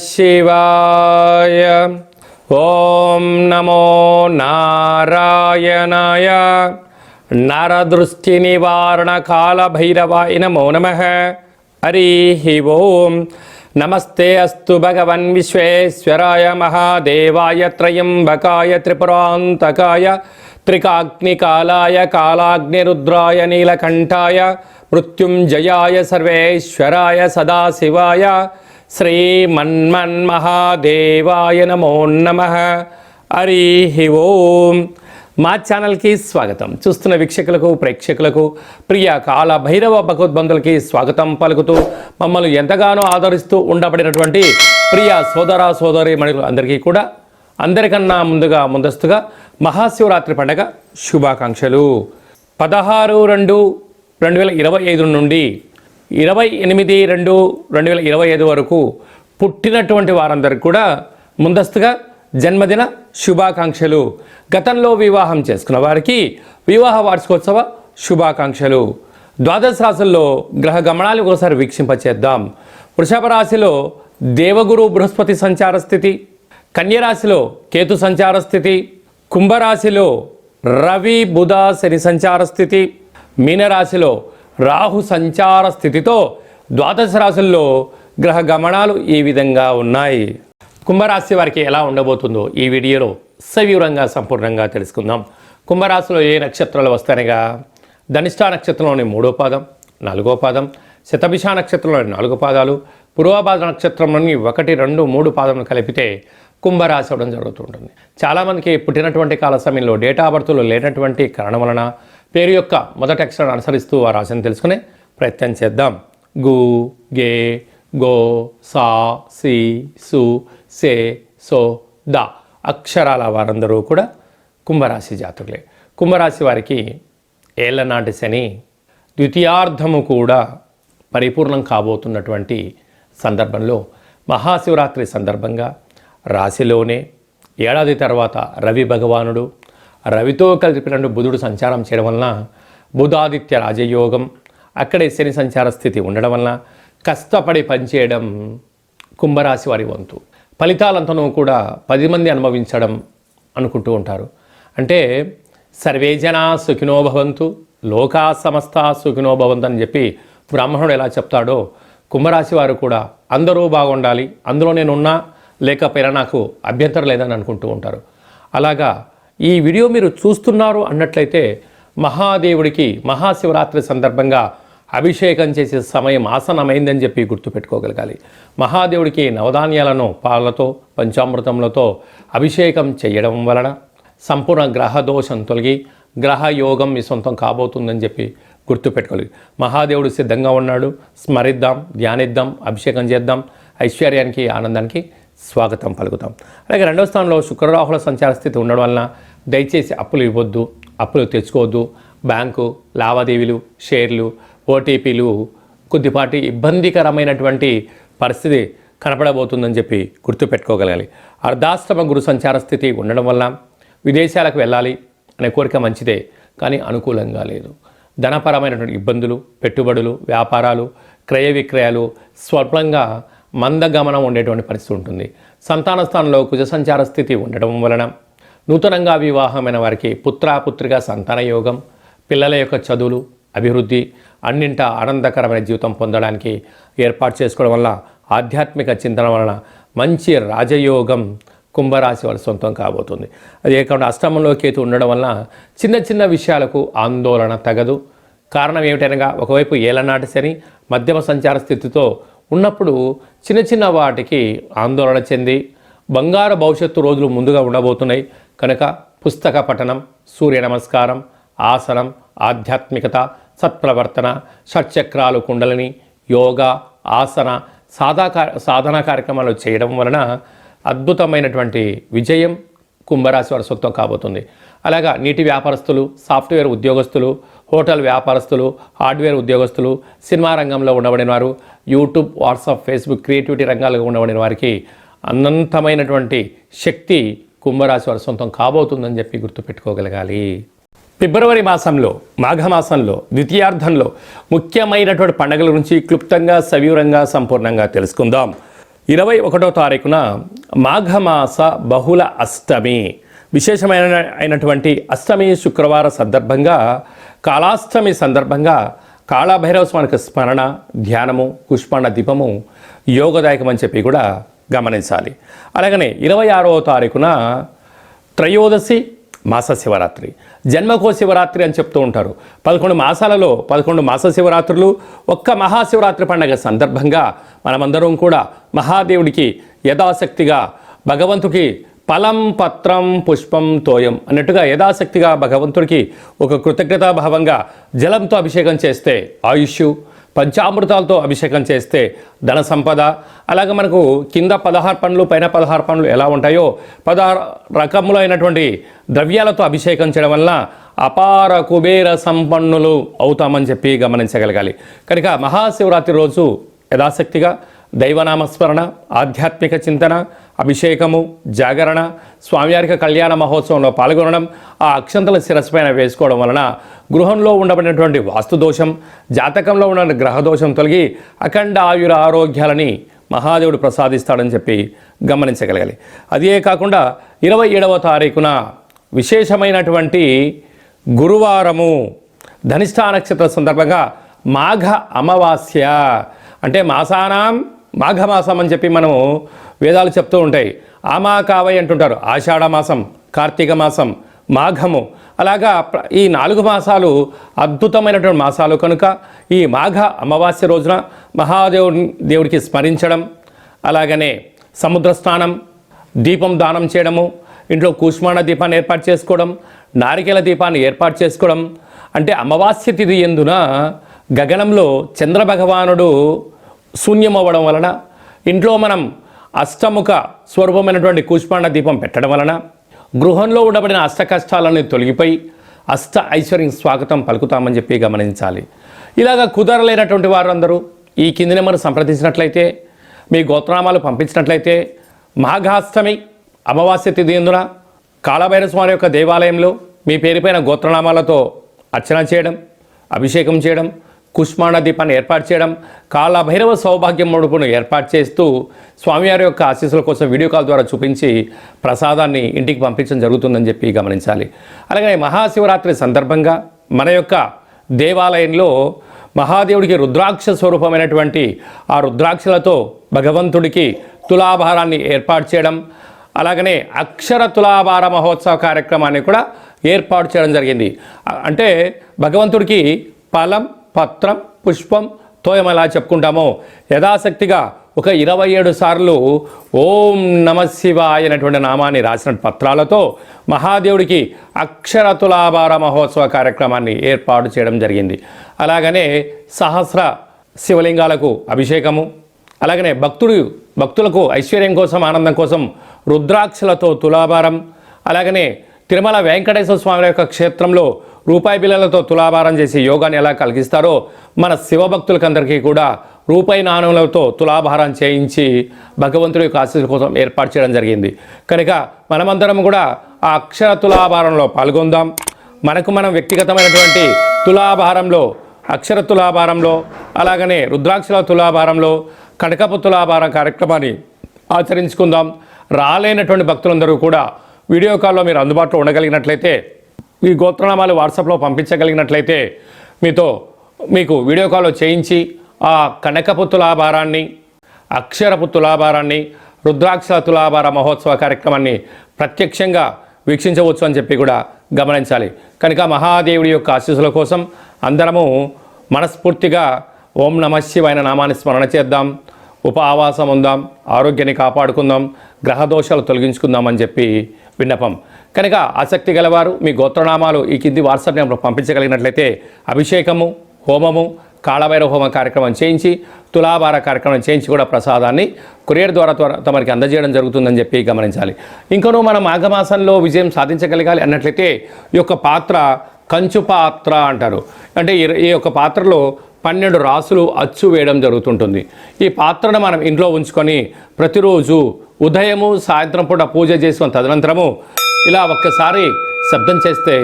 శివాయ. ఓం నమో నారాయణాయ. నరదృష్టి నివారణ కాల భైరవాయ నమో నమః. హరి ఓం. నమస్తే అస్తు భగవన్ విశ్వేశ్వరాయ మహాదేవాయ త్రయంబకాయ త్రిపురాంతకాయ త్రికాగ్నికాలాయ కాలాగ్నిరుద్రాయ నీలకంఠాయ మృత్యుంజయాయ సర్వేశ్వరాయ సదాశివాయ శ్రీమన్మన్మహాదేవాయ నమో నమః. హరి ఓం. మా ఛానల్కి స్వాగతం. చూస్తున్న వీక్షకులకు ప్రేక్షకులకు ప్రియ కాల భైరవ భగవద్బంధులకి స్వాగతం పలుకుతూ మమ్మల్ని ఎంతగానో ఆదరిస్తూ ఉండబడినటువంటి ప్రియ సోదర సోదరి మణులు అందరికీ కూడా అందరికన్నా ముందస్తుగా మహాశివరాత్రి పండుగ శుభాకాంక్షలు. 16/2/2025 నుండి 28/2/2025 వరకు పుట్టినటువంటి వారందరికీ కూడా ముందస్తుగా జన్మదిన శుభాకాంక్షలు. గతంలో వివాహం చేసుకున్న వారికి వివాహ వార్షికోత్సవ శుభాకాంక్షలు. ద్వాదశ రాశుల్లో గ్రహ గమనాలు ఒకసారి వీక్షింపచేద్దాం. వృషభ రాశిలో దేవగురు బృహస్పతి సంచార స్థితి, కన్యరాశిలో కేతు సంచార స్థితి, కుంభరాశిలో రవి బుధ శని సంచార స్థితి, మీనరాశిలో రాహు సంచార స్థితితో ద్వాదశ రాశుల్లో గ్రహ గమనాలు ఈ విధంగా ఉన్నాయి. కుంభరాశి వారికి ఎలా ఉండబోతుందో ఈ వీడియోలో సవివరంగా సంపూర్ణంగా తెలుసుకుందాం. కుంభరాశిలో ఏ నక్షత్రాలు వస్తాయనగా ధనిష్ఠా నక్షత్రంలోని 3వ పాదం, 4వ పాదం, శతభిష నక్షత్రంలోని 4 పాదాలు, పూర్వభాద్ర నక్షత్రంలోని 1, 2, 3 పాదములు కలిపితే కుంభరాశి అవడం జరుగుతుంటుంది. చాలామందికి పుట్టినటువంటి కాల సమయంలో డేటా బర్త్లో లేనటువంటి కారణం వలన పేరు యొక్క మొదటి అక్షరాన్ని అనుసరిస్తూ ఆ రాశిని తెలుసుకునే ప్రయత్నం చేద్దాం. గు, గే, గో, సా, సి, సు, సే, సో, ద అక్షరాల వారందరూ కూడా కుంభరాశి జాతకులే. కుంభరాశి వారికి ఏళ్లనాటి శని ద్వితీయార్థము కూడా పరిపూర్ణం కాబోతున్నటువంటి సందర్భంలో మహాశివరాత్రి సందర్భంగా రాశిలోనే ఏడాది తర్వాత రవి భగవానుడు రవితో కలిపినట్టు బుధుడు సంచారం చేయడం వలన బుధాదిత్య రాజయోగం, అక్కడే శని సంచార స్థితి ఉండడం వలన కష్టపడి పనిచేయడం కుంభరాశి వారి వంతు. ఫలితాలంతనూ కూడా 10 మంది అనుభవించడం అనుకుంటూ ఉంటారు. అంటే సర్వే జనా సుఖినో భవంతు, లోకా సమస్త సుఖినో భవంతు అని చెప్పి బ్రాహ్మణుడు ఎలా చెప్తాడో కుంభరాశి వారు కూడా అందరూ బాగుండాలి, అందులో నేను ఉన్నా లేకపోయినా నాకు అభ్యంతరం లేదని అనుకుంటూ ఉంటారు. అలాగా ఈ వీడియో మీరు చూస్తున్నారు అన్నట్లయితే మహాదేవుడికి మహాశివరాత్రి సందర్భంగా అభిషేకం చేసే సమయం ఆసనమైందని చెప్పి గుర్తుపెట్టుకోగలగాలి. మహాదేవుడికి నవధాన్యాలను పాలతో పంచామృతములతో అభిషేకం చేయడం వలన సంపూర్ణ గ్రహ దోషం తొలగి గ్రహయోగం మీ సొంతం కాబోతుందని చెప్పి గుర్తుపెట్టుకోవాలి. మహాదేవుడు సిద్ధంగా ఉన్నాడు, స్మరిద్దాం, ధ్యానిద్దాం, అభిషేకం చేద్దాం, ఐశ్వర్యానికి ఆనందానికి స్వాగతం పలుకుతాం. అలాగే 2వ స్థానంలో శుక్రరాహుల సంచార స్థితి ఉండడం వలన దయచేసి అప్పులు ఇవ్వద్దు, అప్పులు తెచ్చుకోవద్దు. బ్యాంకు లావాదేవీలు, షేర్లు, ఓటీపీలు కొద్దిపాటి ఇబ్బందికరమైనటువంటి పరిస్థితి కనపడబోతుందని చెప్పి గుర్తుపెట్టుకోగలగాలి. అర్ధాష్టమ గురు సంచార స్థితి ఉండడం వల్ల విదేశాలకు వెళ్ళాలి అనే కోరిక మంచిదే, కానీ అనుకూలంగా లేదు. ధనపరమైనటువంటి ఇబ్బందులు, పెట్టుబడులు, వ్యాపారాలు, క్రయ విక్రయాలు స్వల్పంగా మందగమనం ఉండేటువంటి పరిస్థితి ఉంటుంది. సంతాన స్థానంలో కుజ సంచార స్థితి ఉండడం వలన నూతనంగా వివాహమైన వారికి పుత్రిక సంతాన యోగం, పిల్లల యొక్క చదువులు, అభివృద్ధి, అన్నింటా ఆనందకరమైన జీవితం పొందడానికి ఏర్పాటు చేసుకోవడం వల్ల ఆధ్యాత్మిక చింతన వలన మంచి రాజయోగం కుంభరాశి వాళ్ళ సొంతం కాబోతుంది. అదే కాకుండా అష్టమంలో కేతు ఉండడం వల్ల చిన్న చిన్న విషయాలకు ఆందోళన తగదు. కారణం ఏమిటనగా ఒకవైపు ఏలనాటి శని మధ్యమ సంచార స్థితితో ఉన్నప్పుడు చిన్న చిన్న వాటికి ఆందోళన చెంది బంగారు భవిష్యత్తు రోజులు ముందుగా ఉండబోతున్నాయి కనుక పుస్తక పఠనం, సూర్య నమస్కారం, ఆసనం, ఆధ్యాత్మికత, సత్ప్రవర్తన, షట్చక్రాలు, కుండలిని, యోగా, ఆసన, సాధనా కార్యక్రమాలు చేయడం వలన అద్భుతమైనటువంటి విజయం కుంభరాశి వారి సొంతం కాబోతుంది. అలాగా నీటి వ్యాపారస్తులు, సాఫ్ట్వేర్ ఉద్యోగస్తులు, హోటల్ వ్యాపారస్తులు, హార్డ్వేర్ ఉద్యోగస్తులు, సినిమా రంగంలో ఉండబడిన వారు, యూట్యూబ్, వాట్సాప్, ఫేస్బుక్, క్రియేటివిటీ రంగాల్లో ఉండబడిన వారికి అనంతమైనటువంటి శక్తి కుంభరాశి వారి సొంతం కాబోతుందని చెప్పి గుర్తుపెట్టుకోగలగాలి. ఫిబ్రవరి మాసంలో, మాఘమాసంలో, ద్వితీయార్థంలో ముఖ్యమైనటువంటి పండుగల గురించి క్లుప్తంగా సవివరంగా సంపూర్ణంగా తెలుసుకుందాం. 21వ తారీఖున మాఘమాస బహుళ అష్టమి అయినటువంటి అష్టమి శుక్రవార సందర్భంగా కాళాష్టమి సందర్భంగా కాళభైరవ స్వామికి స్మరణ, ధ్యానము, పుష్పాండ దీపము యోగదాయకం అని చెప్పి కూడా గమనించాలి. అలాగనే 26వ తారీఖున త్రయోదశి మాస శివరాత్రి, జన్మకో శివరాత్రి అని చెప్తూ ఉంటారు. 11 మాసాలలో 11 మాస శివరాత్రులు, ఒక్క మహాశివరాత్రి పండుగ సందర్భంగా మనమందరం కూడా మహాదేవుడికి యథాశక్తిగా భగవంతుడికి ఫలం, పత్రం, పుష్పం, తోయం అన్నట్టుగా యథాశక్తిగా భగవంతుడికి ఒక కృతజ్ఞతాభావంగా జలంతో అభిషేకం చేస్తే ఆయుష్, పంచామృతాలతో అభిషేకం చేస్తే ధన సంపద, అలాగే మనకు కింద 16 పండ్లు పైన 16 పండ్లు ఎలా ఉంటాయో 16 రకములైనటువంటి ద్రవ్యాలతో అభిషేకం చేయడం వలన అపార కుబేర సంపన్నులు అవుతామని చెప్పి గమనించగలగాలి. కనుక మహాశివరాత్రి రోజు యథాశక్తిగా దైవనామస్మరణ, ఆధ్యాత్మిక చింతన, అభిషేకము, జాగరణ, స్వామివారికి కళ్యాణ మహోత్సవంలో పాల్గొనడం, ఆ అక్షంతల శిరస్సుపైన వేసుకోవడం వలన గృహంలో ఉండబడినటువంటి వాస్తుదోషం, జాతకంలో ఉన్న గ్రహదోషం తొలగి అఖండ ఆయుర ఆరోగ్యాలని మహాదేవుడు ప్రసాదిస్తాడని చెప్పి గమనించగలగాలి. అదే కాకుండా 27వ తారీఖున విశేషమైనటువంటి గురువారము ధనిష్ఠా నక్షత్ర సందర్భంగా మాఘ అమావాస్య, అంటే మాసానాం మాఘమాసం అని చెప్పి మనము వేదాలు చెప్తూ ఉంటాయి. ఆమాకావై అంటుంటారు. ఆషాఢ మాసం, కార్తీక మాసం, మాఘము, అలాగా ఈ 4 మాసాలు అద్భుతమైనటువంటి మాసాలు కనుక ఈ మాఘ అమావాస్య రోజున దేవుడికి స్మరించడం, అలాగనే సముద్ర స్నానం, దీపం దానం చేయడము, ఇంట్లో కూష్మాండ దీపాన్ని ఏర్పాటు చేసుకోవడం, నారికేల దీపాన్ని ఏర్పాటు చేసుకోవడం, అంటే అమావాస్య తిథి యందున గగనంలో చంద్రభగవానుడు శూన్యమవ్వడం వలన ఇంట్లో మనం అష్టముఖ స్వరూపమైనటువంటి కూష్మాండ దీపం పెట్టడం వలన గృహంలో ఉండబడిన అష్ట కష్టాలన్నీ తొలగిపోయి అష్ట ఐశ్వర్యం స్వాగతం పలుకుతామని చెప్పి గమనించాలి. ఇలాగ కుదరలేనటువంటి వారు అందరూ ఈ కింది నెంబర్ సంప్రదించినట్లయితే, మీ గోత్రనామాలు పంపించినట్లయితే మాఘాష్టమి అమావాస్య తిథి యందున కాళభైరవ స్వామి యొక్క దేవాలయంలో మీ పేరుపైన గోత్రనామాలతో అర్చన చేయడం, అభిషేకం చేయడం, కుష్మాండ దీపాన్ని ఏర్పాటు చేయడం, కాళభైరవ సౌభాగ్యం ముడుపును ఏర్పాటు చేస్తూ స్వామివారి యొక్క ఆశీస్సుల కోసం వీడియో కాల్ ద్వారా చూపించి ప్రసాదాన్ని ఇంటికి పంపించడం జరుగుతుందని చెప్పి గమనించాలి. అలాగే మహాశివరాత్రి సందర్భంగా మన యొక్క దేవాలయంలో మహాదేవుడికి రుద్రాక్ష స్వరూపమైనటువంటి ఆ రుద్రాక్షలతో భగవంతుడికి తులాభారాన్ని ఏర్పాటు చేయడం, అలాగనే అక్షర తులాభార మహోత్సవ కార్యక్రమాన్ని కూడా ఏర్పాటు చేయడం జరిగింది. అంటే భగవంతుడికి ఫలం, పత్రం, పుష్పం, తోయం ఎలా చెప్పుకుంటామో యథాశక్తిగా ఒక 27 సార్లు ఓం నమ శివాయ అనేటువంటి నామాన్ని రాసిన పత్రాలతో మహాదేవుడికి అక్షర తులాభార మహోత్సవ కార్యక్రమాన్ని ఏర్పాటు చేయడం జరిగింది. అలాగనే సహస్ర శివలింగాలకు అభిషేకము, అలాగనే భక్తులకు ఐశ్వర్యం కోసం, ఆనందం కోసం రుద్రాక్షలతో తులాభారం, అలాగనే తిరుమల వెంకటేశ్వర స్వామి యొక్క క్షేత్రంలో రూపాయి బిళ్ళలతో తులాభారం చేసి యోగాన్ని ఎలా కలిగిస్తారో మన శివభక్తులకందరికీ కూడా రూపాయి నాణ్యములతో తులాభారం చేయించి భగవంతుడి యొక్క ఆశీస్సుల కోసం ఏర్పాటు చేయడం జరిగింది. కనుక మనమందరం కూడా ఆ అక్షర తులాభారంలో పాల్గొందాం. మనం వ్యక్తిగతమైనటువంటి తులాభారంలో, అక్షర తులాభారంలో, అలాగనే రుద్రాక్షల తులాభారంలో, కనకపు తులాభారం కార్యక్రమాన్ని ఆచరించుకుందాం. రాలేనటువంటి భక్తులందరూ కూడా వీడియో కాల్లో మీరు అందుబాటులో ఉండగలిగినట్లయితే, మీ గోత్రనామాలు వాట్సాప్లో పంపించగలిగినట్లయితే మీకు వీడియో కాల్లో చేయించి ఆ కనకపు తులాభారాన్ని, అక్షరపు తులాభారాన్ని, రుద్రాక్షల తులాభార మహోత్సవ కార్యక్రమాన్ని ప్రత్యక్షంగా వీక్షించవచ్చు అని చెప్పి కూడా గమనించాలి. కనుక మహాదేవుడి యొక్క ఆశీస్సుల కోసం అందరము మనస్ఫూర్తిగా ఓం నమ శివాయ నామాన్ని స్మరణ చేద్దాం, ఉపవాసం ఉందాం, ఆరోగ్యాన్ని కాపాడుకుందాం, గ్రహదోషాలు తొలగించుకుందామని చెప్పి విన్నపం. కనుక ఆసక్తి గలవారు మీ గోత్రనామాలు ఈ కింది వాట్సాప్ నెంబర్ పంపించగలిగినట్లయితే అభిషేకము, హోమము, కాళభైరవ హోమ కార్యక్రమం చేయించి, తులాభార కార్యక్రమం చేయించి కూడా ప్రసాదాన్ని కొరియర్ ద్వారా తమరికి అందజేయడం జరుగుతుందని చెప్పి గమనించాలి. ఇంకనూ మనం మాఘమాసంలో విజయం సాధించగలగాలి అన్నట్లయితే ఈ యొక్క పాత్ర కంచు పాత్ర అంటారు. అంటే ఈ యొక్క పాత్రలో 12 రాసులు అచ్చు వేయడం జరుగుతుంటుంది. ఈ పాత్రను మనం ఇంట్లో ఉంచుకొని ప్రతిరోజు ఉదయము, సాయంత్రం పూట పూజ చేసిన తదనంతరము ఇలా ఒక్కసారి శబ్దం చేస్తే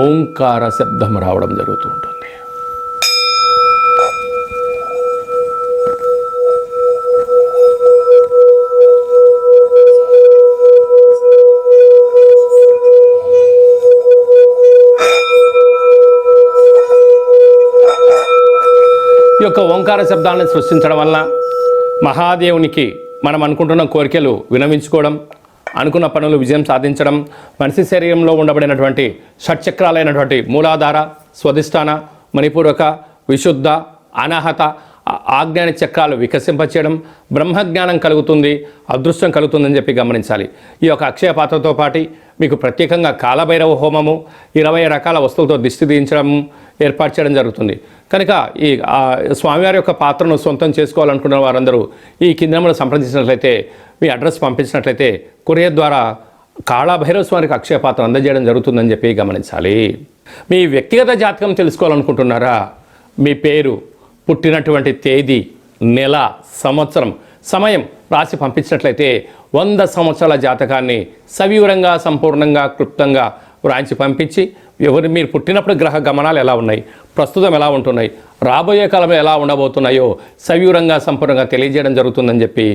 ఓంకార శబ్దం రావడం జరుగుతూ ఉంటుంది. యొక్క ఓంకార శబ్దాలను సృష్టించడం వల్ల మహాదేవునికి మనం అనుకుంటున్న కోరికలు వినవించుకోవడం, అనుకున్న పనులు విజయం సాధించడం, మనిషి శరీరంలో ఉండబడినటువంటి షట్చక్రాలైనటువంటి మూలాధార, స్వధిష్టాన, మణిపూరక, విశుద్ధ, అనాహత, ఆజ్ఞాన చక్రాలు వికసింపచేయడం, బ్రహ్మజ్ఞానం కలుగుతుంది, అదృష్టం కలుగుతుందని చెప్పి గమనించాలి. ఈ యొక్క అక్షయ పాత్రతో పాటు మీకు ప్రత్యేకంగా కాలభైరవ హోమము, 20 రకాల వస్తువులతో దిష్టి తీయించడం ఏర్పాటు చేయడం జరుగుతుంది. కనుక ఈ స్వామివారి యొక్క పాత్రను సొంతం చేసుకోవాలనుకున్న వారందరూ ఈ కింద నెంబర్ను సంప్రదించినట్లయితే, మీ అడ్రస్ పంపించినట్లయితే కొరియర్ ద్వారా కాళభైరవ స్వామికి అక్షయ పాత్ర అందజేయడం జరుగుతుందని చెప్పి గమనించాలి. మీ వ్యక్తిగత జాతకం తెలుసుకోవాలనుకుంటున్నారా? మీ పేరు, పుట్టినటువంటి తేదీ, నెల, సంవత్సరం, సమయం రాసి పంపించినట్లయితే 100 సంవత్సరాల జాతకాన్ని సవివరంగా, సంపూర్ణంగా, క్లుప్తంగా వ్రాయించి పంపించి మీరు పుట్టినప్పుడు గ్రహ గమనాలు ఎలా ఉన్నాయి, ప్రస్తుతం ఎలా ఉంటున్నాయి, రాబోయే కాలంలో ఎలా ఉండబోతున్నాయో సవివరంగా, సంపూర్ణంగా తెలియజేయడం జరుగుతుందని చెప్పి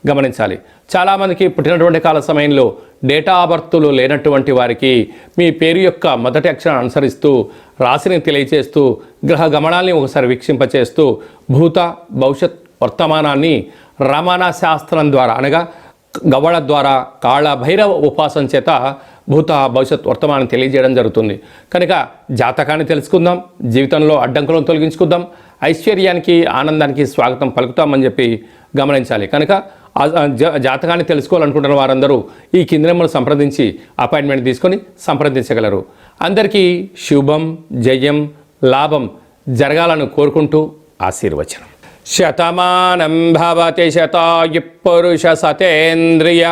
గమనించాలి. చాలామందికి పుట్టినటువంటి కాల సమయంలో డేటా ఆఫ్ బర్త్లు లేనటువంటి వారికి మీ పేరు యొక్క మొదటి అక్షరాన్ని అనుసరిస్తూ రాశిని తెలియచేస్తూ గ్రహ గమనాల్ని ఒకసారి వీక్షింపచేస్తూ భూత, భవిష్యత్, వర్తమానాన్ని రమణ శాస్త్రం ద్వారా అనగా గవ్వళ ద్వారా కాళభైరవ ఉపాసన చేత భూత, భవిష్యత్, వర్తమానం తెలియజేయడం జరుగుతుంది. కనుక జాతకాన్ని తెలుసుకుందాం, జీవితంలో అడ్డంకులను తొలగించుకుందాం, ఐశ్వర్యానికి, ఆనందానికి స్వాగతం పలుకుతామని చెప్పి గమనించాలి. కనుక జాతకాన్ని తెలుసుకోవాలనుకుంటున్న వారందరూ ఈ కింది నెంబర్ను సంప్రదించి అపాయింట్మెంట్ తీసుకొని సంప్రదించగలరు. అందరికీ శుభం, జయం, లాభం జరగాలని కోరుకుంటూ ఆశీర్వచనం. శతమానం భవతి శతాయు పురుష సతేంద్రియ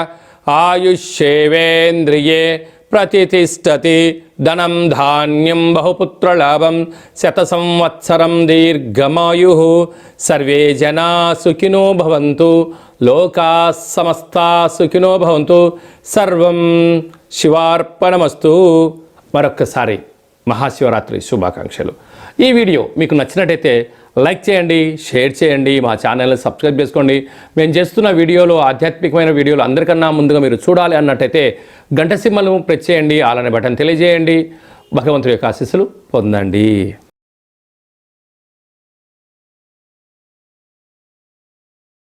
ఆయుష్యేవేంద్రియే ప్రతిష్టతి ధనం ధాన్యం బహుపుత్రలాభం శత సంవత్సరం దీర్ఘమాయు సర్వే జనా సుఖినో భవంతు లోకా సమస్తా సుఖినో భవంతు సర్వం శివార్పణమస్తు. మరొక్కసారి మహాశివరాత్రి శుభాకాంక్షలు. ఈ వీడియో మీకు నచ్చినట్టయితే లైక్ చేయండి, షేర్ చేయండి, మా ఛానల్ని సబ్స్క్రైబ్ చేసుకోండి. మేము చేస్తున్న వీడియోలు, ఆధ్యాత్మికమైన వీడియోలు అందరికన్నా ముందుగా మీరు చూడాలి అన్నట్టయితే గంట సింబల్ను ప్రెస్ చేయండి, అలానే బటన్ తెలియజేయండి. భగవంతుడి యొక్క ఆశీస్సులు పొందండి.